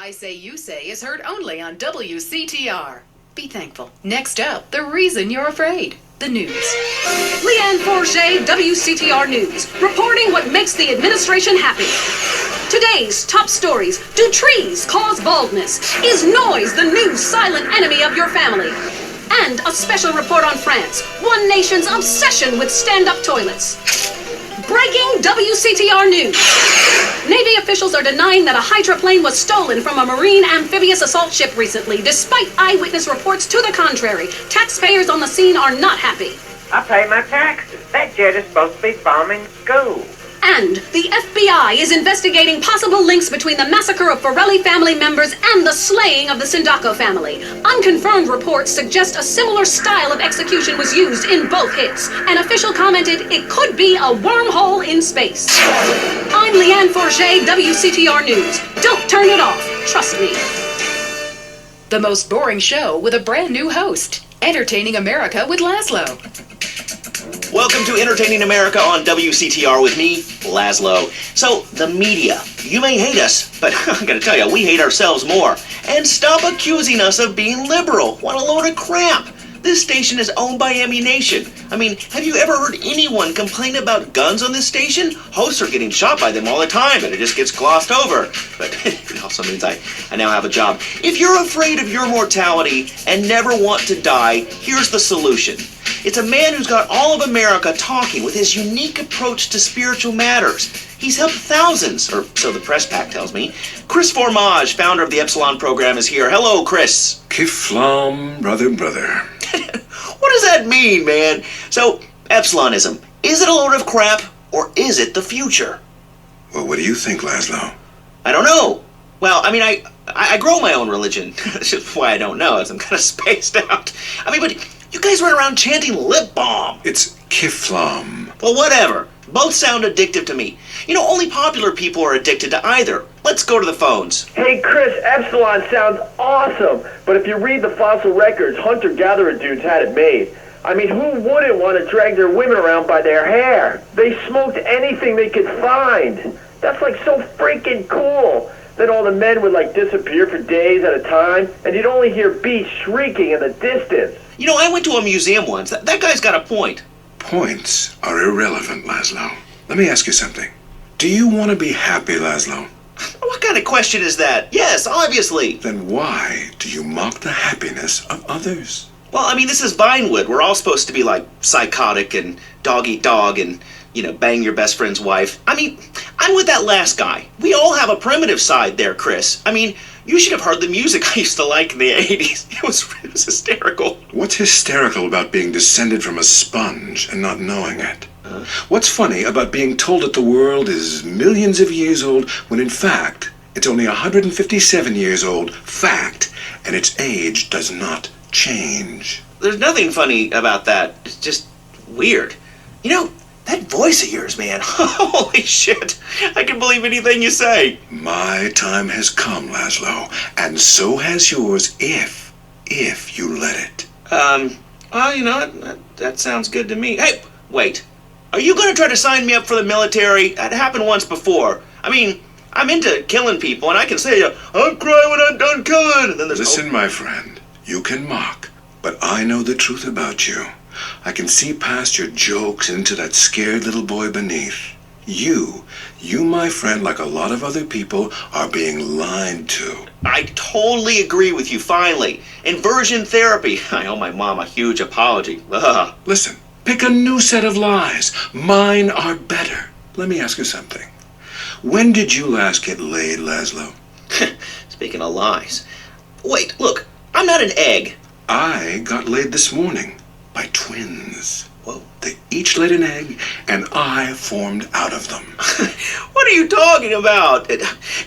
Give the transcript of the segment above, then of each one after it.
I Say You Say is heard only on WCTR. Be thankful. Next up, the reason you're afraid. The news. Leanne Forget, WCTR News, reporting what makes the administration happy. Today's top stories. Do trees cause baldness? Is noise the new silent enemy of your family? And a special report on France, one nation's obsession with stand-up toilets. Breaking WCTR News. Navy officials are denying that a hydroplane was stolen from a marine amphibious assault ship recently, despite eyewitness reports to the contrary. Taxpayers on the scene are not happy. I pay my taxes. That jet is supposed to be bombing schools. And the FBI is investigating possible links between the massacre of Forelli family members and the slaying of the Sindaco family. Unconfirmed reports suggest a similar style of execution was used in both hits. An official commented it could be a wormhole in space. I'm Leanne Forget, WCTR News. Don't turn it off. Trust me. The most boring show with a brand new host. Entertaining America with Laszlo. Welcome to Entertaining America on WCTR with me, Laszlo. So, the media. You may hate us, but I gotta tell you, we hate ourselves more. And stop accusing us of being liberal. What a load of crap. This station is owned by Ammunition. I mean, have you ever heard anyone complain about guns on this station? Hosts are getting shot by them all the time, and it just gets glossed over. But it also means I now have a job. If you're afraid of your mortality and never want to die, here's the solution. It's a man who's got all of America talking with his unique approach to spiritual matters. He's helped thousands, or so the press pack tells me. Chris Formage, founder of the Epsilon program, is here. Hello, Chris. Kiflam, brother. What does that mean, man? So, Epsilonism, is it a load of crap, or is it the future? Well, what do you think, Laszlo? I don't know. Well, I mean, I grow my own religion. That's just why I don't know, as I'm kind of spaced out. I mean, but you guys run around chanting lip balm. It's Kiflam. Well, whatever. Both sound addictive to me. You know, only popular people are addicted to either. Let's go to the phones. Hey, Chris, Epsilon sounds awesome. But if you read the fossil records, hunter-gatherer dudes had it made. I mean, who wouldn't want to drag their women around by their hair? They smoked anything they could find. That's like so freaking cool. Then all the men would like disappear for days at a time, and you'd only hear beasts shrieking in the distance. You know, I went to a museum once. That guy's got a point. Points are irrelevant, Laszlo. Let me ask you something. Do you want to be happy, Laszlo? What kind of question is that? Yes, obviously. Then why do you mock the happiness of others? Well, I mean, this is Vinewood. We're all supposed to be like psychotic and dog eat dog and, you know, bang your best friend's wife. I mean, I'm with that last guy. We all have a primitive side there, Chris. I mean, you should have heard the music I used to like in the 80s. It was hysterical. What's hysterical about being descended from a sponge and not knowing it? What's funny about being told that the world is millions of years old when in fact it's only 157 years old, fact, and its age does not change? There's nothing funny about that. It's just weird. You know, that voice of yours, man. Holy shit. I can believe anything you say. My time has come, Laszlo, and so has yours if you let it. Well, you know, that sounds good to me. Hey, wait. Are you going to try to sign me up for the military? That happened once before. I mean, I'm into killing people, and I can say, I'm crying when I'm done killing. And then there's Listen, my friend, you can mock, but I know the truth about you. I can see past your jokes into that scared little boy beneath. You, my friend, like a lot of other people, are being lied to. I totally agree with you, finally. Inversion therapy. I owe my mom a huge apology. Ugh. Listen, pick a new set of lies. Mine are better. Let me ask you something. When did you last get laid, Laszlo? Speaking of lies. Wait, look, I'm not an egg. I got laid this morning by twins. Whoa. They each laid an egg, and I formed out of them. What are you talking about?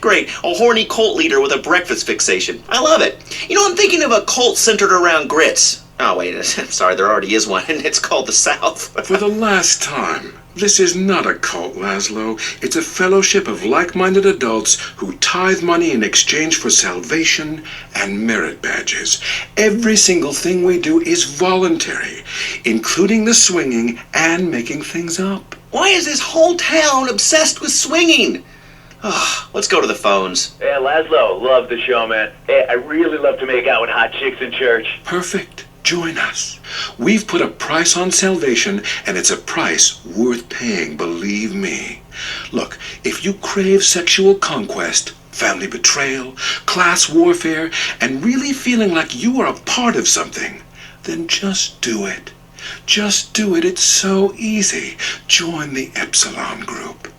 Great, a horny cult leader with a breakfast fixation. I love it. You know, I'm thinking of a cult centered around grits. Oh, wait, sorry, there already is one, and it's called the South. For the last time, this is not a cult, Laszlo. It's a fellowship of like-minded adults who tithe money in exchange for salvation and merit badges. Every single thing we do is voluntary, including the swinging and making things up. Why is this whole town obsessed with swinging? Let's go to the phones. Yeah, Laszlo, love the show, man. Hey, I really love to make out with hot chicks in church. Perfect. Join us. We've put a price on salvation, and it's a price worth paying, believe me. Look, if you crave sexual conquest, family betrayal, class warfare, and really feeling like you are a part of something, then just do it. Just do it. It's so easy. Join the Epsilon group.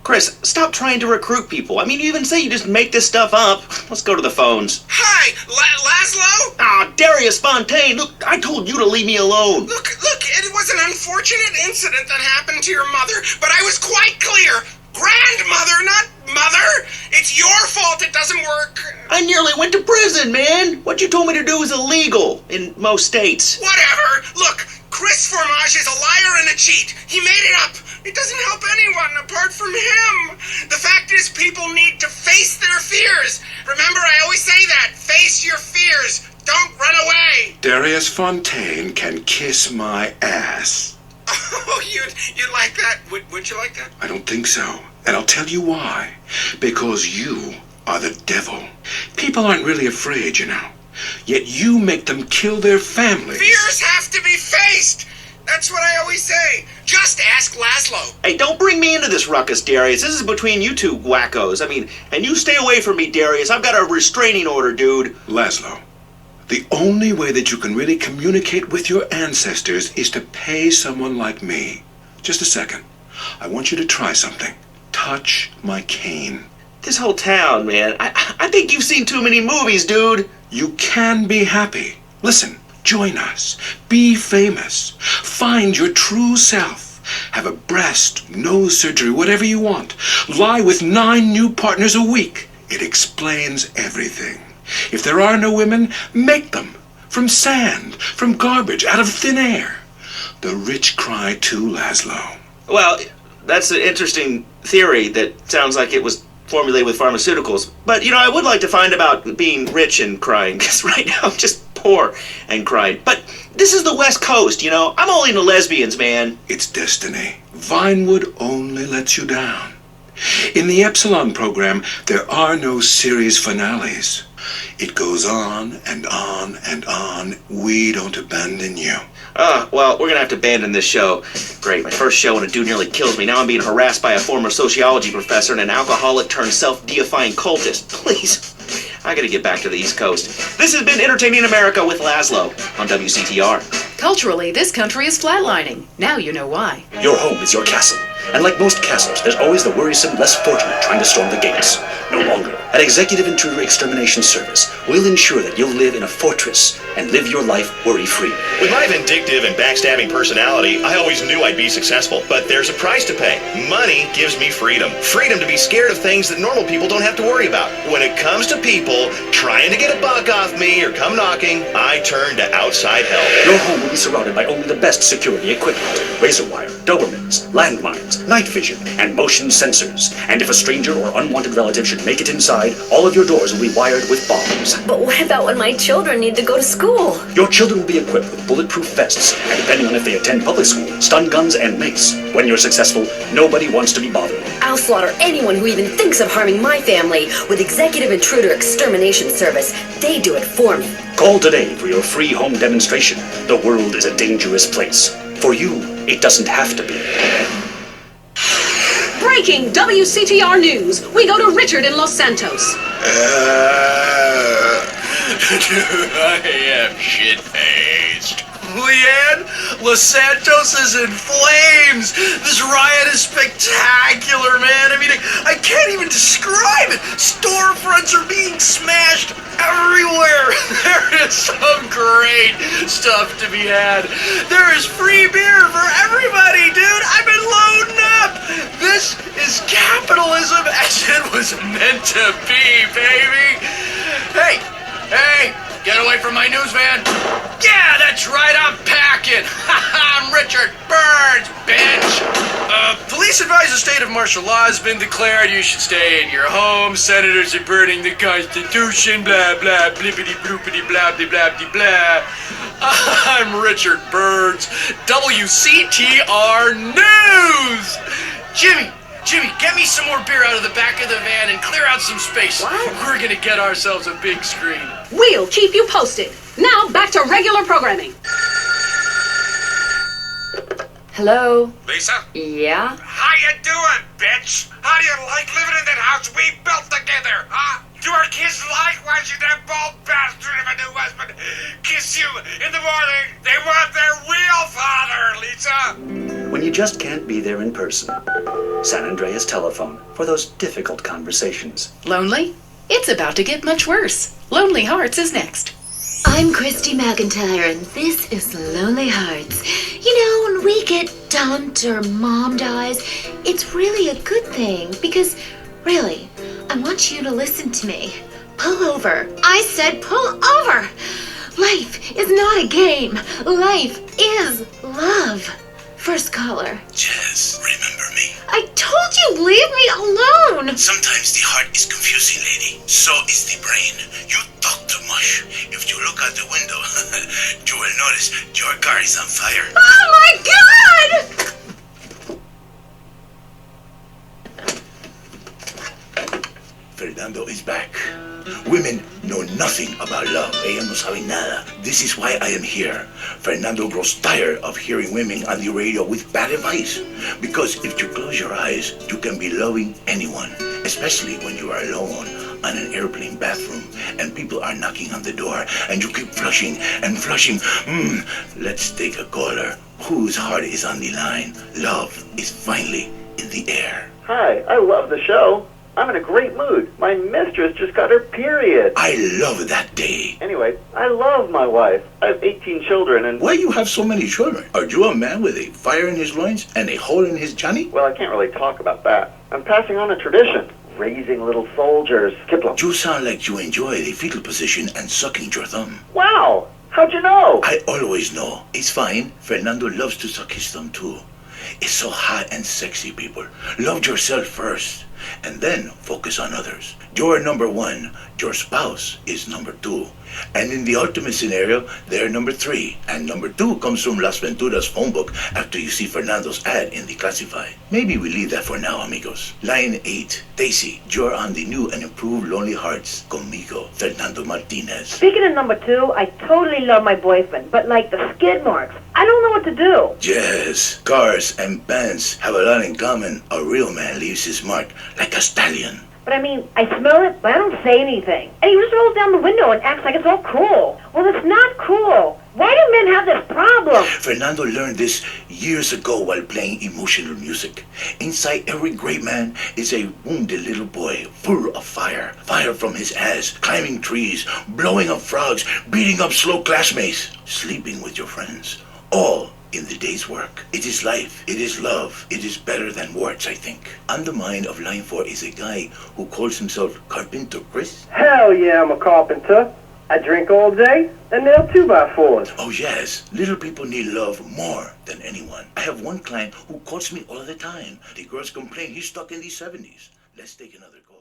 Chris, stop trying to recruit people. I mean, you even say you just make this stuff up. Let's go to the phones. Hi, Laszlo? Darius Fontaine, look, I told you to leave me alone. Look, it was an unfortunate incident that happened to your mother, but I was quite clear. Grandmother, not mother. It's your fault it doesn't work. I nearly went to prison, man. What you told me to do is illegal in most states. Whatever. Look, Chris Formage is a liar and a cheat. He made it up. It doesn't help anyone apart from him. The fact is, people need to face their fears. Remember, I always say that. Face your fears. Don't run away. Darius Fontaine can kiss my ass. Oh, you'd like that? Would you like that? I don't think so. And I'll tell you why. Because you are the devil. People aren't really afraid, you know. Yet you make them kill their families. Fears have to be faced. That's what I always say. Just ask Laszlo. Hey, don't bring me into this ruckus, Darius. This is between you two wackos. I mean, and you stay away from me, Darius. I've got a restraining order, dude. Laszlo, the only way that you can really communicate with your ancestors is to pay someone like me. Just a second. I want you to try something. Touch my cane. This whole town, man. I think you've seen too many movies, dude. You can be happy. Listen. Join us. Be famous. Find your true self. Have a breast, nose surgery, whatever you want. Lie with 9 new partners a week. It explains everything. If there are no women, make them. From sand, from garbage, out of thin air. The rich cry too, Laszlo. Well, that's an interesting theory that sounds like it was formulated with pharmaceuticals. But, I would like to find about being rich and crying, because right now I'm just poor and crying. But this is the West Coast, I'm only into lesbians, man. It's destiny. Vinewood only lets you down. In the Epsilon program, there are no series finales. It goes on and on and on. We don't abandon you. Well, we're gonna have to abandon this show. Great, my first show and a dude nearly kills me. Now I'm being harassed by a former sociology professor and an alcoholic turned self-deifying cultist. Please, I gotta get back to the East Coast. This has been Entertaining America with Laszlo on WCTR. Culturally, this country is flatlining. Now you know why. Your home is your castle, and like most castles, there's always the worrisome, less fortunate trying to storm the gates. No longer. At Executive Intruder Extermination Service, we'll ensure that you'll live in a fortress and live your life worry-free. With my vindictive and backstabbing personality, I always knew I'd be successful. But there's a price to pay. Money gives me freedom. Freedom to be scared of things that normal people don't have to worry about. When it comes to people trying to get a buck off me or come knocking, I turn to outside help. Your home will be surrounded by only the best security equipment. Razor wire, Dobermans, landmines, night vision, and motion sensors. And if a stranger or unwanted relative should make it inside, all of your doors will be wired with bombs. But what about when my children need to go to school? Your children will be equipped with bulletproof vests, and depending on if they attend public school, stun guns and mace. When you're successful, nobody wants to be bothered. I'll slaughter anyone who even thinks of harming my family with Executive Intruder Extermination Service. They do it for me. Call today for your free home demonstration. The world is a dangerous place. For you, it doesn't have to be. Breaking WCTR news. We go to Richard in Los Santos. I am shit-faced. Leanne, Los Santos is in flames. This riot is spectacular, man. I mean, I can't even describe it. Storefronts are being smashed everywhere. There is some great stuff to be had. There is free beer for everybody, dude. I've been loading up. This is capitalism as it was meant to be, baby. Hey, get away from my news van. Yeah, that's right, I'm packing. I'm Richard Burns, bitch. Police advise a state of martial law has been declared. You should stay in your home. Senators are burning the Constitution. Blah, blah, blippity, bloopity, blah, blah, blah, blah, blah. I'm Richard Burns, WCTR News. Jimmy, Jimmy, get me some more beer out of the back of the van and clear out some space. What? We're gonna get ourselves a big screen. We'll keep you posted. Now, back to regular programming. Hello? Lisa? Yeah? How you doing, bitch? How do you like living in that house we built together, huh? Do our kids like watching that bald bastard of a new husband kiss you in the morning? They want their real father, Lisa. When you just can't be there in person. San Andreas Telephone for those difficult conversations. Lonely? It's about to get much worse. Lonely Hearts is next. I'm Christy McIntyre, and this is Lonely Hearts. You know, when we get dumped or mom dies, it's really a good thing because, really, I want you to listen to me. Pull over. I said pull over. Life is not a game. Life is love. First caller. Jess, remember me. I told you, leave me alone. Sometimes the heart is confusing, lady. So is the brain. You talk too much. If you look out the window, you will notice your car is on fire. Oh my God! Fernando is back. Women know nothing about love. Ellas no saben nada. This is why I am here. Fernando grows tired of hearing women on the radio with bad advice. Because if you close your eyes, you can be loving anyone, especially when you are alone on an airplane bathroom and people are knocking on the door and you keep flushing and flushing. Let's take a caller whose heart is on the line. Love is finally in the air. Hi, I love the show. I'm in a great mood. My mistress just got her period. I love that day. Anyway, I love my wife. I have 18 children and... Why you have so many children? Are you a man with a fire in his loins and a hole in his Johnny? Well, I can't really talk about that. I'm passing on a tradition. Raising little soldiers. Kipling. You sound like you enjoy the fetal position and sucking your thumb. Wow! How'd you know? I always know. It's fine. Fernando loves to suck his thumb too. It's so hot and sexy, people. Love yourself first, and then focus on others. You're number one. Your spouse is number two. And in the ultimate scenario, they're number three. And number two comes from Las Venturas phone book after you see Fernando's ad in the classified. Maybe we leave that for now, amigos. Line 8. Daisy, you're on the new and improved Lonely Hearts conmigo, Fernando Martinez. Speaking of number two, I totally love my boyfriend, but like the skid marks, I don't know what to do. Yes, cars and bands have a lot in common. A real man leaves his mark like a stallion. But I mean, I smell it, but I don't say anything. And he just rolls down the window and acts like it's all cool. Well, it's not cool. Why do men have this problem? Fernando learned this years ago while playing emotional music. Inside every great man is a wounded little boy full of fire. Fire from his ass, climbing trees, blowing up frogs, beating up slow classmates, sleeping with your friends. All in the day's work. It is life. It is love. It is better than words, I think. On the mind of line 4 is a guy who calls himself Carpenter Chris. Hell yeah, I'm a carpenter. I drink all day and nail 2x4s. Oh yes, little people need love more than anyone. I have one client who calls me all the time. The girls complain he's stuck in the 70s. Let's take another call.